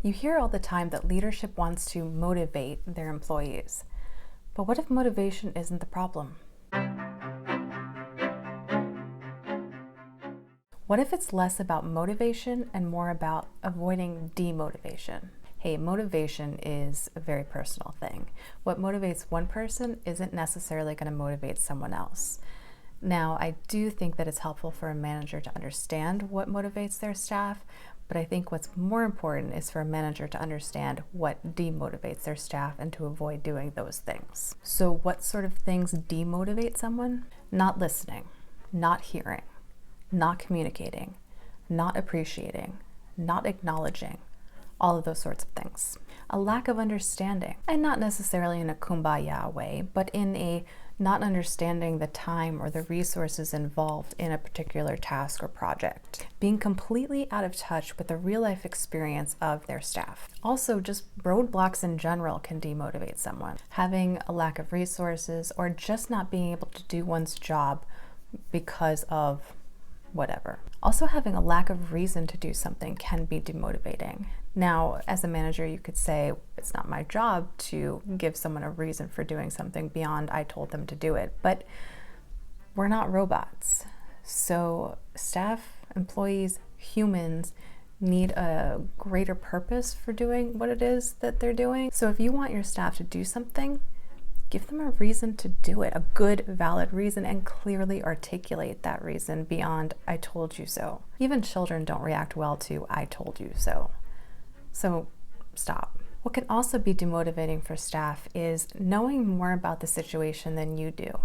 You hear all the time that leadership wants to motivate their employees. But what if motivation isn't the problem? What if it's less about motivation and more about avoiding demotivation? Hey, motivation is a very personal thing. What motivates one person isn't necessarily going to motivate someone else. Now, I do think that it's helpful for a manager to understand what motivates their staff, but I think what's more important is for a manager to understand what demotivates their staff and to avoid doing those things. So what sort of things demotivate someone? Not listening, not hearing, not communicating, not appreciating, not acknowledging, all of those sorts of things. A lack of understanding, and not necessarily in a kumbaya way, but in a not understanding the time or the resources involved in a particular task or project. Being completely out of touch with the real life experience of their staff. Also, just roadblocks in general can demotivate someone. Having a lack of resources or just not being able to do one's job because of whatever. Also, having a lack of reason to do something can be demotivating. Now, as a manager, you could say, it's not my job to give someone a reason for doing something beyond I told them to do it, but we're not robots. So staff, employees, humans need a greater purpose for doing what it is that they're doing. So if you want your staff to do something, give them a reason to do it, a good, valid reason, and clearly articulate that reason beyond I told you so. Even children don't react well to I told you so. So stop. What can also be demotivating for staff is knowing more about the situation than you do,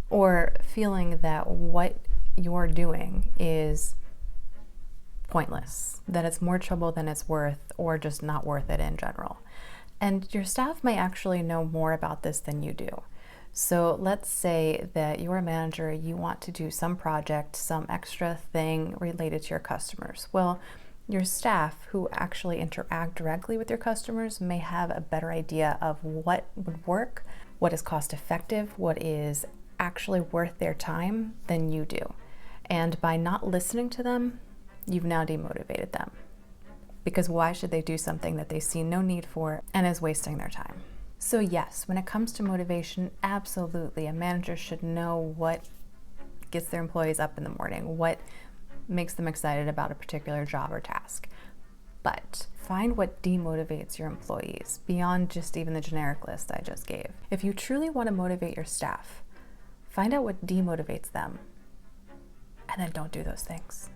or feeling that what you're doing is pointless, that it's more trouble than it's worth, or just not worth it in general. And your staff may actually know more about this than you do. So let's say that you're a manager, you want to do some project, some extra thing related to your customers. Well, your staff who actually interact directly with your customers may have a better idea of what would work, what is cost effective, what is actually worth their time than you do. And by not listening to them, you've now demotivated them. Because why should they do something that they see no need for and is wasting their time? So yes, when it comes to motivation, absolutely, a manager should know what gets their employees up in the morning, what makes them excited about a particular job or task. But find what demotivates your employees beyond just even the generic list I just gave. If you truly want to motivate your staff, find out what demotivates them, and then don't do those things.